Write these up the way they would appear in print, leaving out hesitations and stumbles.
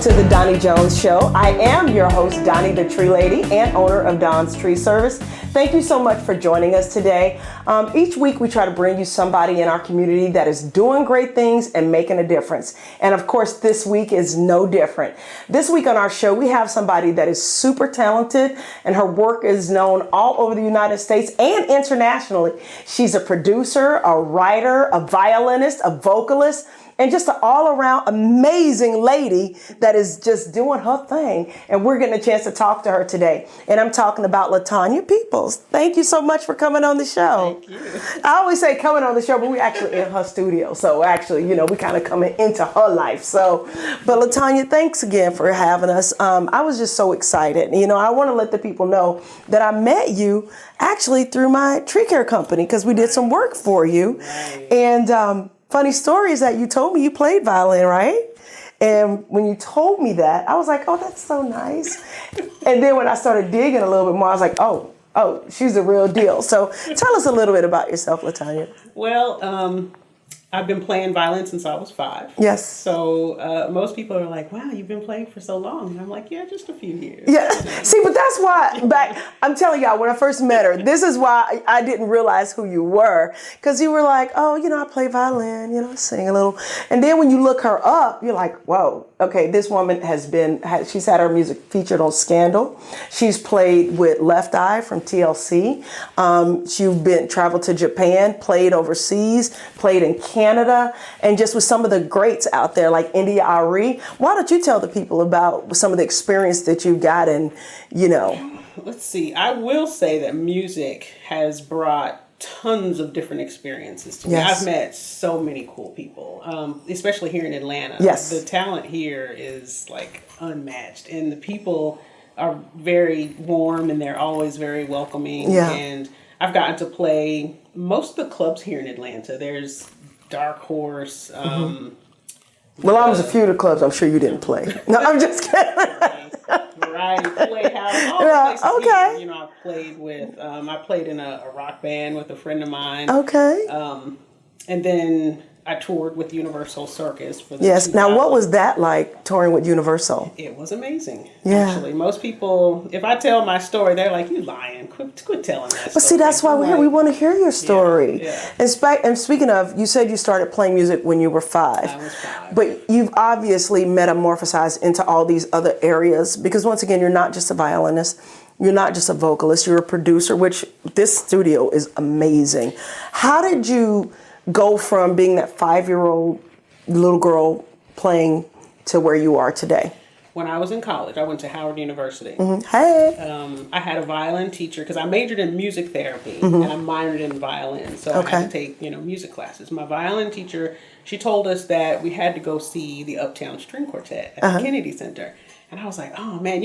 to the Donnie Jones Show. I am your host, Donnie the Tree Lady and owner of Don's Tree Service. Thank you so much for joining us today. Each week we try to bring you somebody in our community that is doing great things and making a difference. And of course, this week is no different. This week on our show, we have somebody that is super talented and her work is known all over the United States and internationally. She's a producer, a writer, a violinist, a vocalist, and just an all-around amazing lady that is just doing her thing. And we're getting a chance to talk to her today. And I'm talking about Latonya Peoples. Thank you so much for coming on the show. Thank you. I always say coming on the show, but we're actually in her studio. So actually, we kind of coming into her life. So, but Latonya, thanks again for having us. I was just so excited. I want to let the people know that I met you actually through my tree care company because we did some work for you. Right. And funny story is that you told me you played violin, right? And when you told me that, I was like, oh, that's so nice. And then when I started digging a little bit more, I was like, oh, she's the real deal. So tell us a little bit about yourself, Latonya. Well, I've been playing violin since I was 5. Yes. So most people are like, wow, you've been playing for so long. And I'm like, yeah, just a few years. Yeah. See, but that's why I'm telling y'all, when I first met her, this is why I didn't realize who you were. Because you were like, oh, I play violin, I sing a little. And then when you look her up, you're like, whoa, okay, this woman she's had her music featured on Scandal. She's played with Left Eye from TLC. She's traveled to Japan, played overseas, played in Canada, and just with some of the greats out there like India Ari. Why don't you tell the people about some of the experience that you got and, Let's see. I will say that music has brought tons of different experiences to me. Yes. I've met so many cool people, especially here in Atlanta. Yes. The talent here is like unmatched, and the people are very warm and they're always very welcoming. Yeah. And I've gotten to play most of the clubs here in Atlanta. There's Dark Horse. Well, I was a few of the clubs I'm sure you didn't play. No, I'm just kidding. Variety Playhouse. All Yeah, the places okay. here, I played with. I played in a rock band with a friend of mine. Okay. And then I toured with Universal Circus for the Yes. Now, 2000s. what was that like touring with Universal? It was amazing. Yeah. Actually, most people, if I tell my story, they're like, "You lying? Quit telling that." But see, that's why we're here. We want to hear your story. Yeah. And speaking of, you said you started playing music when you were 5. I was 5. But you've obviously metamorphosized into all these other areas because once again, you're not just a violinist. You're not just a vocalist. You're a producer, which this studio is amazing. How did you go from being that 5-year-old little girl playing to where you are today? When I was in college, I went to Howard University. Mm-hmm. Hey. I had a violin teacher because I majored in music therapy and I minored in violin. So I had to take, music classes. My violin teacher, she told us that we had to go see the Uptown String Quartet at the Kennedy Center. And I was like, oh man,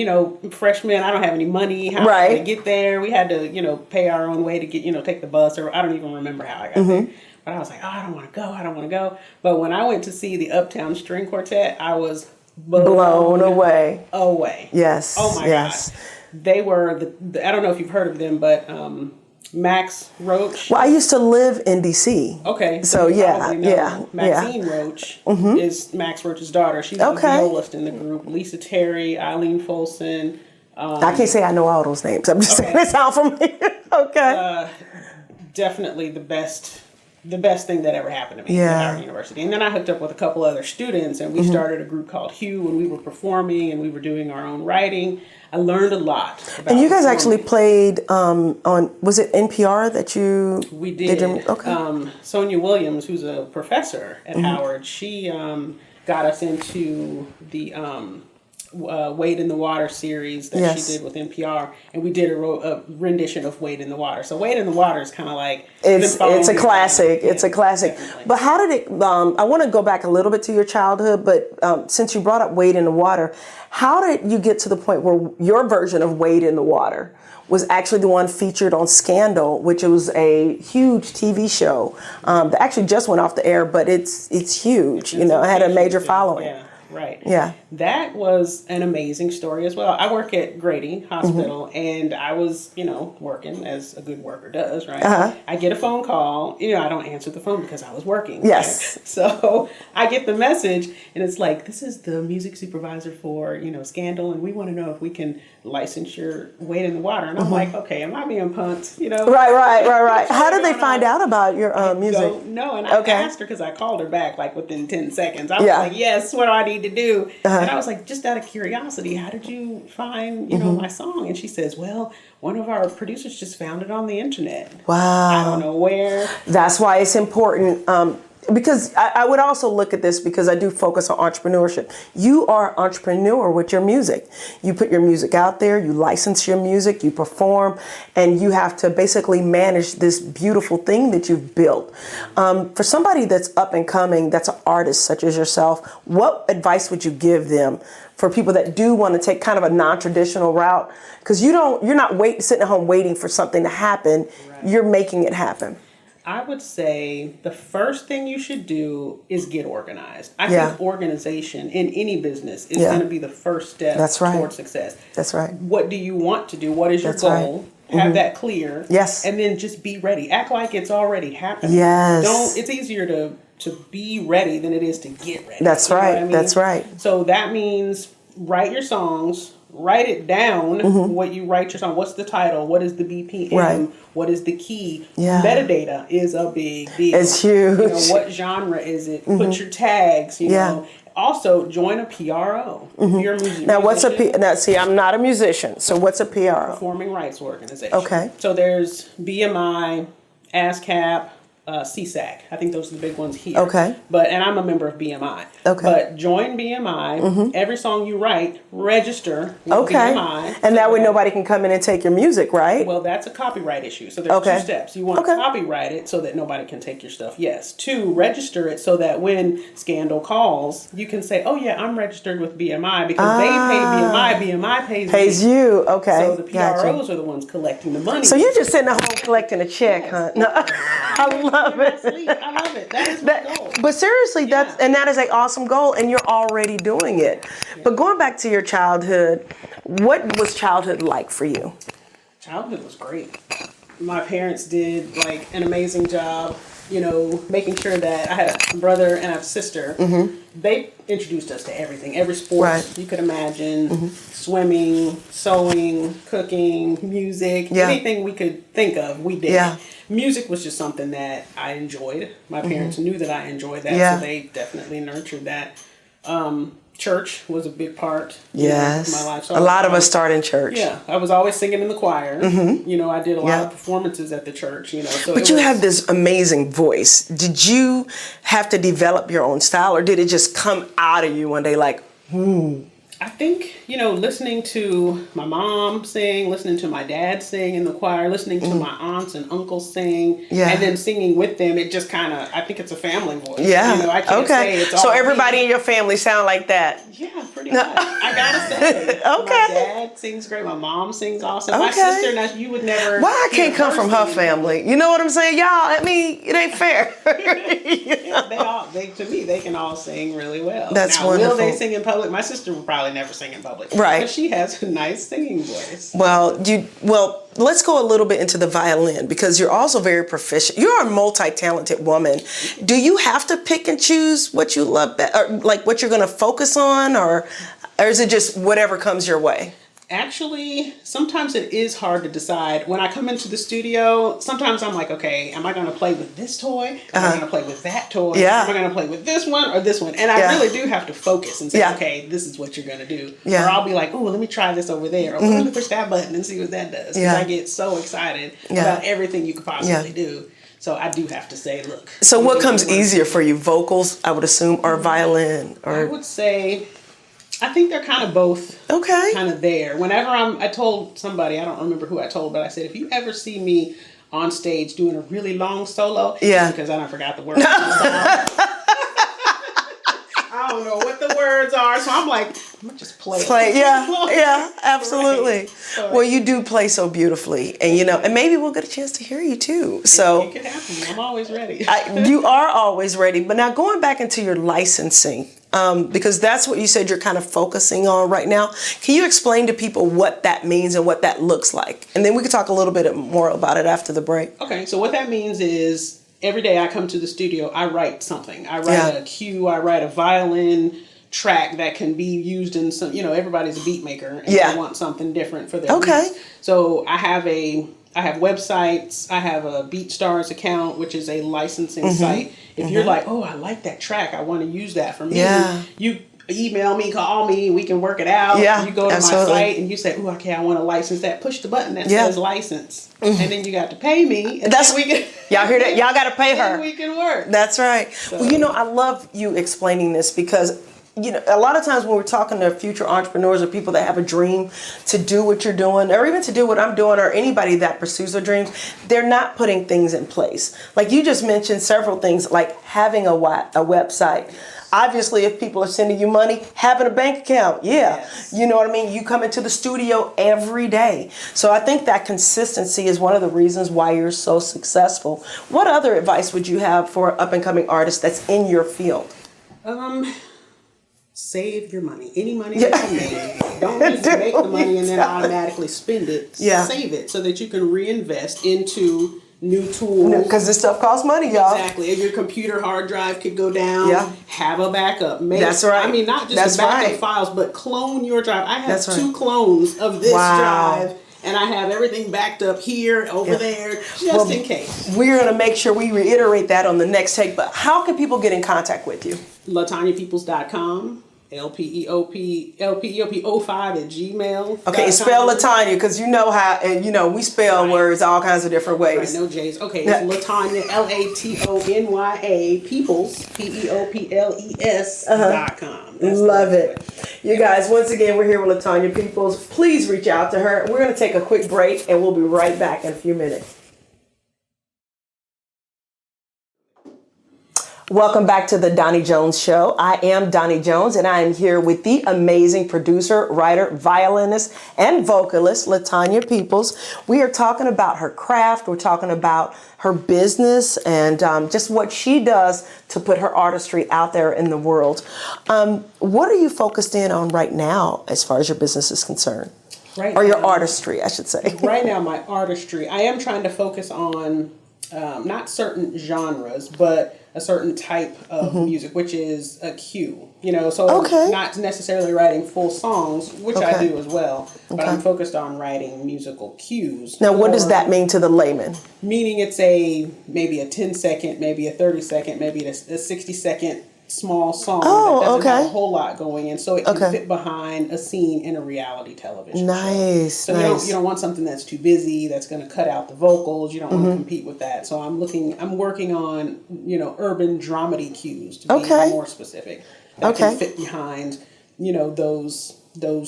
freshman, I don't have any money. How am I going to get there? We had to, pay our own way to get, take the bus, or I don't even remember how I got there. But I was like, oh, I don't want to go. But when I went to see the Uptown String Quartet, I was blown away. Yes. Oh my gosh. They were I don't know if you've heard of them, but Max Roach. Well, I used to live in DC. Okay. So yeah. Maxine Roach is Max Roach's daughter. She's the violist in the group. Lisa Terry, Eileen Folsom. I can't say I know all those names. I'm just saying it sounds familiar. Okay. Definitely the best thing that ever happened to me at Howard University. And then I hooked up with a couple other students and we started a group called Hue and we were performing and we were doing our own writing. I learned a lot about And you guys performing. actually played on, was it NPR that you... We did. Okay. Sonia Williams, who's a professor at Howard, she got us into the Wade in the Water series that she did with NPR, and we did a rendition of Wade in the Water. So Wade in the Water is kind of like it's a classic. Yeah, it's a classic. Definitely. But how did it? I want to go back a little bit to your childhood, but since you brought up Wade in the Water, how did you get to the point where your version of Wade in the Water was actually the one featured on Scandal, which was a huge TV show that actually just went off the air, but it's huge. It had a major following. Yeah. Right. Yeah. That was an amazing story as well. I work at Grady Hospital, and I was, working as a good worker does, right? I get a phone call. I don't answer the phone because I was working. Yes. Right? So I get the message, and it's like, this is the music supervisor for, Scandal, and we want to know if we can license your Wade in the Water. And I'm like, okay, am I being punked? Right. How did they find out about your music? Don't know. And I asked her because I called her back like within 10 seconds. I was like, yes, what do I need to do? And I was like, just out of curiosity, how did you find, my song? And she says, well, one of our producers just found it on the internet. Wow. I don't know where. That's why it's important. Because I would also look at this because I do focus on entrepreneurship. You are an entrepreneur with your music. You put your music out there, you license your music, you perform, and you have to basically manage this beautiful thing that you've built. For somebody that's up and coming, that's an artist such as yourself, what advice would you give them for people that do want to take kind of a non-traditional route? Because you're not sitting at home waiting for something to happen. Right. You're making it happen. I would say the first thing you should do is get organized. I think organization in any business is going to be the first step towards success. That's right. What do you want to do? What is your goal? Right. Have that clear. Yes. And then just be ready. Act like it's already happening. Yes. It's easier to be ready than it is to get ready. That's right. I mean? That's right. So that means write your songs. Write it down, what you write your song. What's the title? What is the BPM? Right. What is the key? Yeah. Metadata is a big deal. It's huge. What genre is it? Put your tags, you know. Also, join a PRO. If you're a musician. Now, what's now, see, I'm not a musician, so what's a PRO? Performing Rights Organization. Okay. So there's BMI, ASCAP, CSAC. I think those are the big ones here. Okay. And I'm a member of BMI. Okay. But join BMI. Every song you write, register with BMI. And that way nobody can come in and take your music, right? Well, that's a copyright issue. So there's 2 steps. You want to copyright it so that nobody can take your stuff. Yes. 2, register it so that when Scandal calls, you can say, oh yeah, I'm registered with BMI because they pay BMI. BMI pays you. Okay. So the PROs are the ones collecting the money. So you're just sitting at home collecting a check, huh? No. I love it. I love it. That is my goal. But seriously, that is an awesome goal, and you're already doing it. Yeah. But going back to your childhood, what was childhood like for you? Childhood was great. My parents did an amazing job, making sure that I had a brother and a sister. They introduced us to everything, every sport you could imagine, swimming, sewing, cooking, music, anything we could think of, we did. Yeah. Music was just something that I enjoyed. My parents knew that I enjoyed that, so they definitely nurtured that. Church was a big part of my life. So a lot of us start in church. Yeah, I was always singing in the choir. I did a lot of performances at the church. So but you have this amazing voice. Did you have to develop your own style, or did it just come out of you one day like, ooh? I think, listening to my mom sing, listening to my dad sing in the choir, listening to my aunts and uncles sing, and then singing with them, it just kind of, I think it's a family voice. Yeah. I can't say it's all so everybody in your family sound like that? Yeah, pretty much. I gotta say. My dad sings great. My mom sings awesome. My sister, now you would never. Why I can't come from her family? You know what I'm saying? Y'all, it ain't fair. To me, they can all sing really well. That's now, wonderful. Will they sing in public? My sister would probably never sing in public. Right. But she has a nice singing voice. Well, let's go a little bit into the violin because you're also very proficient. You're a multi-talented woman. Do you have to pick and choose what you love, or like what you're going to focus on, or is it just whatever comes your way? Actually, sometimes it is hard to decide. When I come into the studio, sometimes I'm like, okay, am I going to play with this toy? Am I going to play with that toy? Yeah. Am I going to play with this one or this one? And I really do have to focus and say, okay, this is what you're going to do. Yeah. Or I'll be like, oh, let me try this over there. Or let me push that button and see what that does. Because I get so excited about everything you could possibly do. So I do have to say, look. So what comes easier for you? Vocals, I would assume, or violin? Or I would say, I think they're kind of both kind of there. Whenever I told somebody, I don't remember who I told, but I said, if you ever see me on stage doing a really long solo, because I don't forgot the words. I don't know what the words are, so I'm like, I'm going to just play. Yeah, absolutely. Right. Well, you do play so beautifully, and and maybe we'll get a chance to hear you too. So it could happen. I'm always ready. You are always ready. But now going back into your licensing because that's what you said you're kind of focusing on right now. Can you explain to people what that means and what that looks like? And then we can talk a little bit more about it after the break. Okay, so what that means is every day I come to the studio, I write something. I write a cue, I write a violin track that can be used in some, everybody's a beat maker and they want something different for their beats. So I have websites. I have a BeatStars account, which is a licensing site. If you're like, oh, I like that track, I want to use that for me. You email me, call me, we can work it out. You go to my site and you say, oh, okay, I want to license that. Push the button that says license. And then you got to pay me. And that's we can, y'all hear that? Y'all got to pay her. And we can work. That's right. So. Well, I love you explaining this because a lot of times when we're talking to future entrepreneurs or people that have a dream to do what you're doing or even to do what I'm doing or anybody that pursues their dreams, they're not putting things in place. Like you just mentioned several things like having a website. Obviously, if people are sending you money, having a bank account. You know what I mean? You come into the studio every day. So I think that consistency is one of the reasons why you're so successful. What other advice would you have for up and coming artists that's in your field? Save your money. Any money that you make. Don't just make the money and then automatically spend it. Save it so that you can reinvest into new tools. Because this stuff costs money, y'all. Exactly. If your computer hard drive could go down, have a backup. That's right. I mean, not just the backup files, but clone your drive. I have 2 clones of this drive. And I have everything backed up here, over there, just in case. We're going to make sure we reiterate that on the next take. But how can people get in contact with you? LatonyaPeoples.com. LPEOP05 Okay, spell Latonya because you know how, and we spell words all kinds of different ways. Right, no J's. Okay, it's Latonya, LATONYA, Peoples, PEOPLES.com. Love it. You guys, once again, we're here with Latonya Peoples. Please reach out to her. We're going to take a quick break and we'll be right back in a few minutes. Welcome back to the Doni Jones Show. I am Doni Jones, and I am here with the amazing producer, writer, violinist, and vocalist, Latonya Peoples. We are talking about her craft. We're talking about her business and just what she does to put her artistry out there in the world. What are you focused in on right now as far as your business is concerned? Your artistry, I should say. Right now, my artistry, I am trying to focus on not certain genres, but a certain type of music, which is a cue, so not necessarily writing full songs, which I do as well, but I'm focused on writing musical cues. Now, what does that mean to the layman? Meaning it's maybe a 10-second, maybe a 30-second, maybe a 60-second small song that doesn't have a whole lot going in, so it can fit behind a scene in a reality television show. So you don't want something that's too busy, that's going to cut out the vocals. You don't want to compete with that. So I'm working on urban dramedy cues to be more specific. That can fit behind those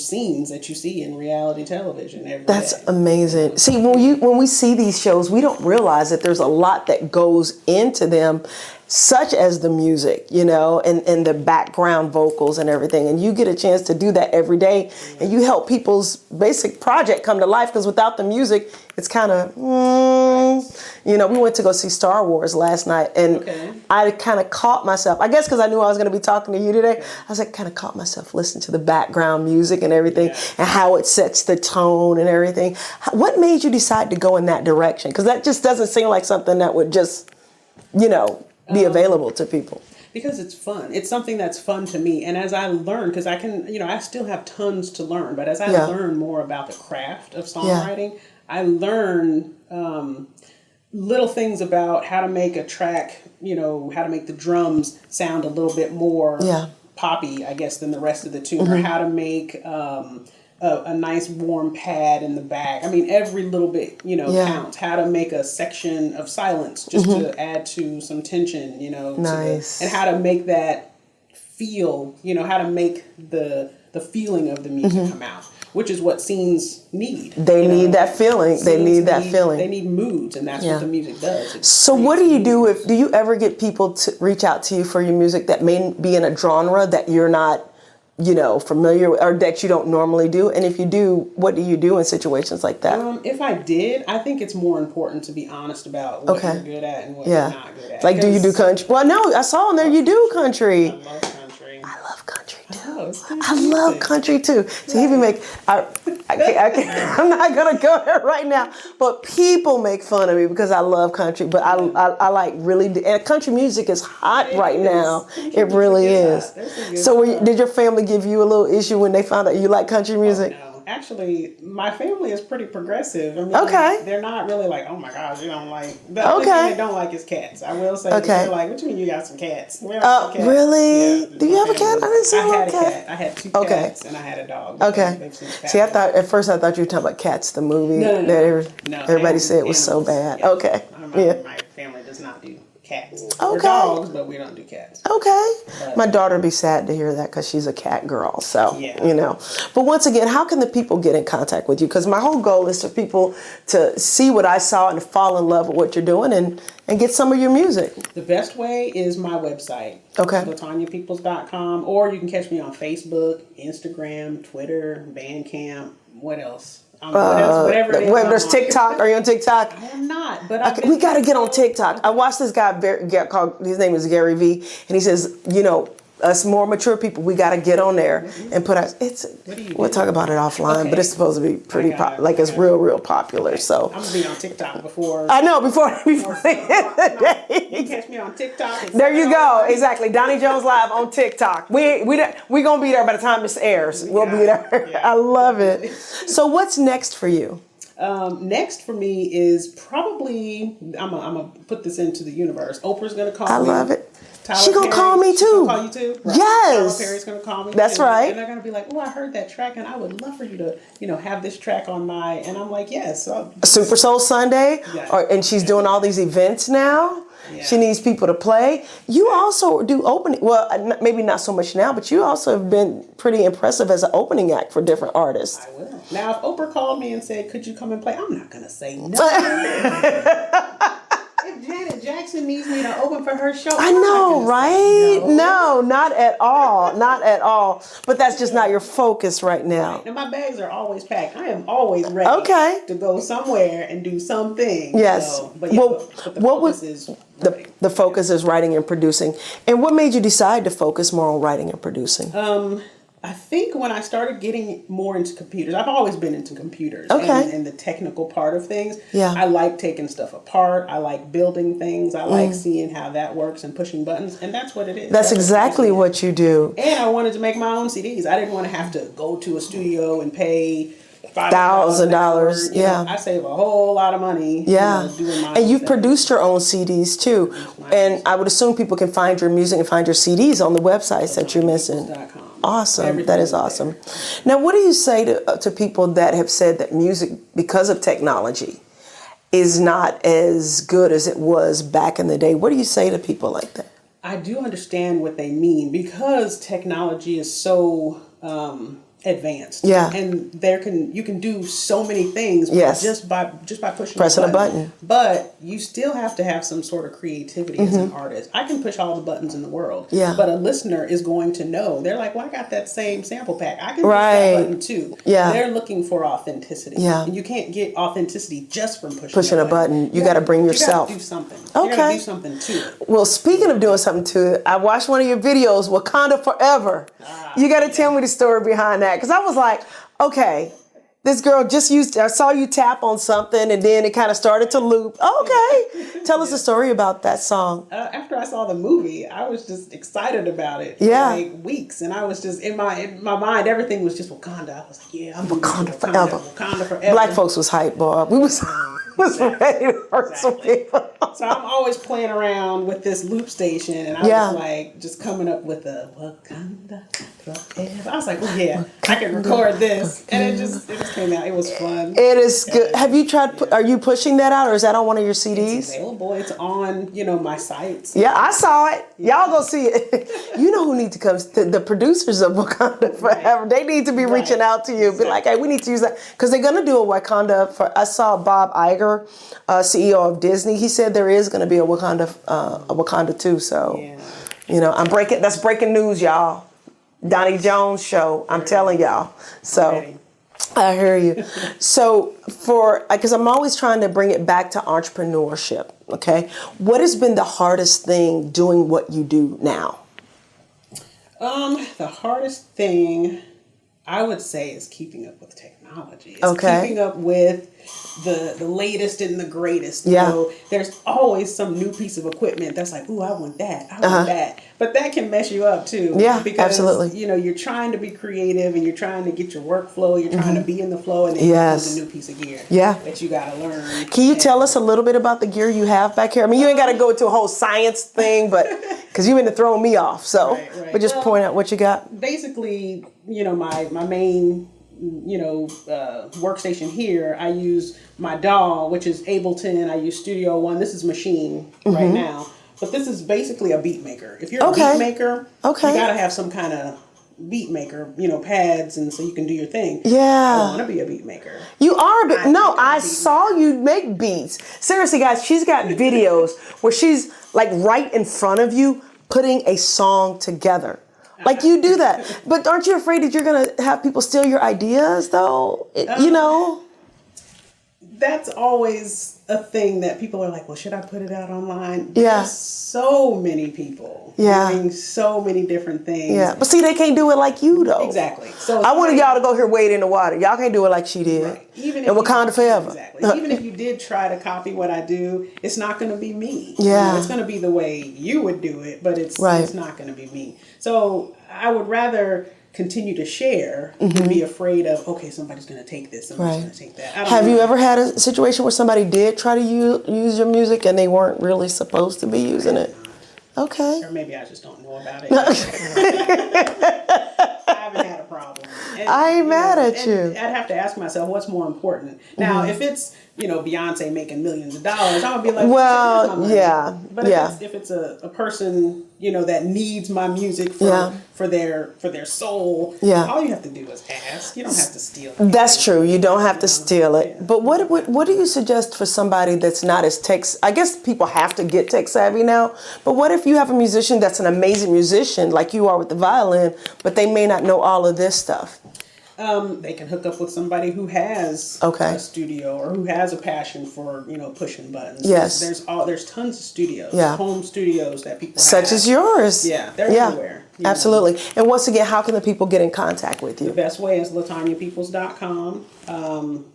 scenes that you see in reality television every day. That's amazing. See, when we see these shows, we don't realize that there's a lot that goes into them, such as the music, and the background vocals and everything. And you get a chance to do that every day, and you help people's basic project come to life, because without the music, it's kind of, we went to go see Star Wars last night, and I kind of caught myself, I guess because I knew I was going to be talking to you today, I was kind of caught myself listening to the background music and everything, and how it sets the tone and everything. What made you decide to go in that direction? Because that just doesn't seem like something that would just, be available to people. Because it's fun. It's something that's fun to me. And as I learn, because I can, I still have tons to learn, but as I learn more about the craft of songwriting, I learn little things about how to make a track, how to make the drums sound a little bit more poppy, I guess, than the rest of the tune, or how to make a nice warm pad in the back. I mean, every little bit, counts. How to make a section of silence just to add to some tension, and how to make that feel, how to make the feeling of the music come out, which is what scenes need. They need that feeling. They need that feeling. They need moods, and that's what the music does. So what do you do do you ever get people to reach out to you for your music that may be in a genre that you're not familiar with, or that you don't normally do? And if you do, what do you do in situations like that? If I did, I think it's more important to be honest about what you're good at and what you're not good at. Like, do you do country? Well, no, I saw on there you do country. I love country. I love Oh, it's good I love music. country too. So he be make. I'm not gonna go there right now. But people make fun of me because I love country. But I like really. And country music is hot right now. It really is. So did your family give you a little issue when they found out you like country music? Oh, no. Actually, my family is pretty progressive. I mean, Okay. they're not really like, oh my gosh, you don't like. The only thing they don't like is cats. I will say, that they're like, what do you mean you got some cats? We have some cats. Really? Yeah, Do you have a cat? I didn't see I had a cat. cat. I had 2 cats and I had a dog. Okay. See, I thought at first you were talking about Cats, the movie that everybody said was so bad. Yeah. Okay. My family does not do cats. Okay. Or dogs, but we don't do cats. Okay. My daughter would be sad to hear that because she's a cat girl. So, But once again, how can the people get in contact with you? Because my whole goal is for people to see what I saw and fall in love with what you're doing and get some of your music. The best way is my website. Okay. LatonyaPeoples.com. Or you can catch me on Facebook, Instagram, Twitter, Bandcamp. What else? Whatever it is. There's TikTok. Are you on TikTok? I am not, but we got to get on TikTok. I watched this guy called, his name is Gary V, and he says, us more mature people, we got to get on there and put out. We'll talk about it offline, but it's supposed to be pretty it's real popular. So I'm gonna be on TikTok before. I know before the end of the day. You catch me on TikTok. There you go. Exactly. Donnie Jones Live on TikTok. We gonna be there by the time this airs. We'll be there. Yeah. I love it. So what's next for you? Next for me is probably I'm gonna put this into the universe. Oprah's gonna call me. I love it. She gonna call me too. Gonna call you too? Right. Yes. Tyler Perry's gonna call me. That's right. And they're gonna be like, "Oh, I heard that track, and I would love for you to, have this track on my." And I'm like, "Yes." So, Super Soul Sunday, Yeah. And she's doing all these events now. Yeah. She needs people to play. You also do opening. Well, maybe not so much now, but you also have been pretty impressive as an opening act for different artists. I will. Now, if Oprah called me and said, "Could you come and play?" I'm not gonna say no. If Janet Jackson needs me to open for her show, I know, right? No. Not at all. Not at all. But that's just not your focus right now. Right. Now, my bags are always packed. I am always ready to go somewhere and do something. Yes. So, but the focus is the focus is writing and producing. And what made you decide to focus more on writing and producing? I think when I started getting more into computers, I've always been into computers and the technical part of things. Yeah. I like taking stuff apart. I like building things. I like seeing how that works and pushing buttons. And that's what it is. That's exactly what you do. And I wanted to make my own CDs. I didn't want to have to go to a studio and pay $1,000. Yeah. I save a whole lot of money. Yeah. Doing my and you've produced your own CDs too. And I would assume people can find your music and find your CDs on the websites that you mentioned. Awesome. Everything that is awesome. Now, what do you say to people that have said that music, because of technology, is not as good as it was back in the day? What do you say to people like that? I do understand what they mean because technology is so advanced. Yeah. And you can do so many things just by pressing a button. But you still have to have some sort of creativity as an artist. I can push all the buttons in the world. Yeah. But a listener is going to know. They're like, well, I got that same sample pack. I can push that button too. Yeah. They're looking for authenticity. Yeah. And you can't get authenticity just from pushing a button. You got to bring yourself. You got to do something. Okay. You got to do something to it. Well, speaking of doing something to it, I watched one of your videos, Wakanda Forever. You got to tell me the story behind that. Because I was like, okay, this girl I saw you tap on something and then it kind of started to loop. Okay. Tell us a story about that song. After I saw the movie, I was just excited about it for like weeks. And I was just, in my mind, everything was just Wakanda. I was like, yeah, I'm Wakanda Forever. Wakanda Forever. Black folks was hype, boy. We was ready to hurt some people. So I'm always playing around with this loop station, and I was like, just coming up with a Wakanda Forever. I was like, well, yeah, I can record this, and it just came out. It was fun. It is good. Have you tried? Are you pushing that out, or is that on one of your CDs? It's available. It's on my sites. Yeah, I saw it. Y'all go see it. You know who need to come? The producers of Wakanda Forever. They need to be reaching out to you. Be like, hey, we need to use that because they're gonna do a Wakanda. I saw Bob Iger, CEO of Disney. He said there is gonna be a Wakanda too. So, that's breaking news, y'all. Donnie Jones show. I'm telling y'all. So. I hear you. So because I'm always trying to bring it back to entrepreneurship, okay? What has been the hardest thing doing what you do now? The hardest thing I would say is keeping up with technology. It's Okay. keeping up with the latest and the greatest. Yeah. You know, there's always some new piece of equipment that's like, ooh, I want that. I want that. But that can mess you up too. Yeah, because, absolutely. you know, you're trying to be creative and you're trying to get your workflow. You're trying to be in the flow, and then Yes. comes a new piece of gear Yeah. that you got to learn. Can you tell us a little bit about the gear you have back here? I mean, you ain't got to go into a whole science thing, but because you've been throwing me off. So, Right. but just Well, point out what you got. Basically, you know, my main, workstation here, I use my DAW, which is Ableton. I use Studio One. This is Machine right now. But this is basically a beat maker. If you're a beat maker, you got to have some kind of beat maker, pads, and so you can do your thing. Yeah. I want to be a beat maker. You are, but no, I beat saw you make beats. Seriously, guys, she's got videos where she's like right in front of you putting a song together. Like you do that. But aren't you afraid that you're going to have people steal your ideas though? That's always a thing that people are like, well, should I put it out online? But Yeah. there's so many people doing so many different things. Yeah. But see, they can't do it like you though. Exactly. So I wanted y'all to go here wade in the water. Y'all can't do it like she did. Right. Even and Wakanda forever. Exactly. Even if you did try to copy what I do, it's not going to be me. Yeah. It's going to be the way you would do it, but it's not going to be me. So I would rather continue to share than be afraid of, okay, somebody's going to take this, somebody's going to take that. I don't Have know. you ever had a situation where somebody did try to use your music and they weren't really supposed to be using it? Okay. Or maybe I just don't know about it. I haven't had a problem. And, I ain't mad at you. I'd have to ask myself, what's more important? Now, if it's, Beyonce making millions of dollars, I'm going to be like, well, "Here's my money." yeah. But if it's a person, that needs my music for their soul, all you have to do is ask. You don't have to steal it. That's true. You don't have to steal it. Yeah. But what do you suggest for somebody that's not as tech? I guess people have to get tech savvy now. But what if you have a musician that's an amazing musician, like you are with the violin, but they may not know all of this stuff? They can hook up with somebody who has a studio or who has a passion for pushing buttons. Yes, there's tons of studios, yeah, home studios that people such have. as yours. Yeah, they're everywhere. Absolutely. And once again, how can the people get in contact with you? The best way is LatonyaPeoples.com,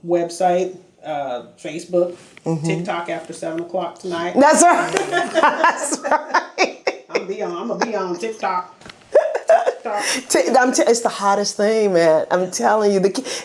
website, Facebook, TikTok after 7:00 tonight. That's right. That's right. I'm gonna be on TikTok. It's the hottest thing, man. I'm telling you.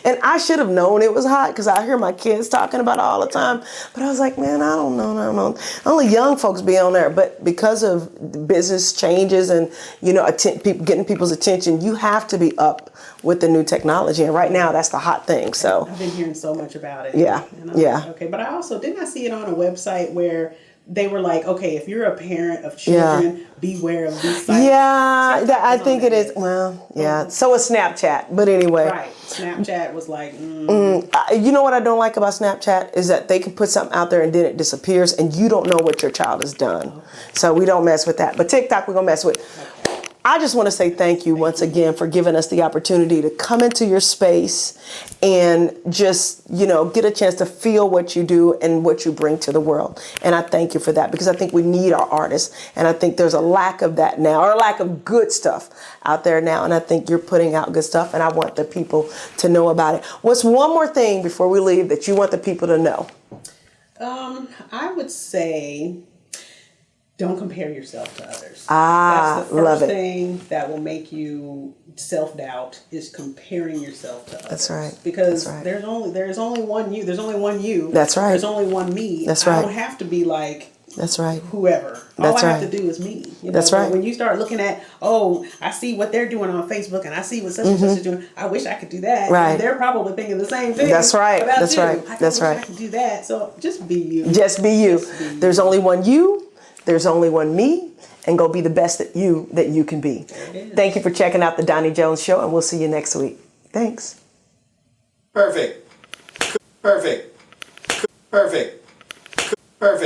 And I should have known it was hot because I hear my kids talking about it all the time. But I was like, man, I don't know. Only young folks be on there. But because of business changes and, getting people's attention, you have to be up with the new technology. And right now, that's the hot thing. So I've been hearing so much about it. Yeah. Like, okay. But I also, didn't I see it on a website where they were like, okay, if you're a parent of children, beware of these sites. Yeah, I think it is. Well, yeah. So is Snapchat. But anyway. Right. Snapchat was like, You know what I don't like about Snapchat is that they can put something out there and then it disappears and you don't know what your child has done. Okay. So we don't mess with that. But TikTok we're going to mess with. Okay. I just want to say thank you once again for giving us the opportunity to come into your space and just, get a chance to feel what you do and what you bring to the world. And I thank you for that because I think we need our artists. And I think there's a lack of that now, or a lack of good stuff out there now. And I think you're putting out good stuff and I want the people to know about it. What's one more thing before we leave that you want the people to know? I would say, don't compare yourself to others. That's the first thing that will make you self-doubt is comparing yourself to others. That's right. Because there's only one you. There's only one you. That's right. There's only one me. That's right. I don't have to be like That's right. whoever. All I have to do is me. That's right. When you start looking at, I see what they're doing on Facebook and I see what such and such is doing. I wish I could do that. Right. And they're probably thinking the same thing. That's right. About That's you. right. That's right. I could do that. So just be you. Just be you. There's only one you. There's only one me. And go be the best that you can be. Thank you for checking out the Donnie Jones Show, and we'll see you next week. Thanks. Perfect. Perfect. Perfect. Perfect.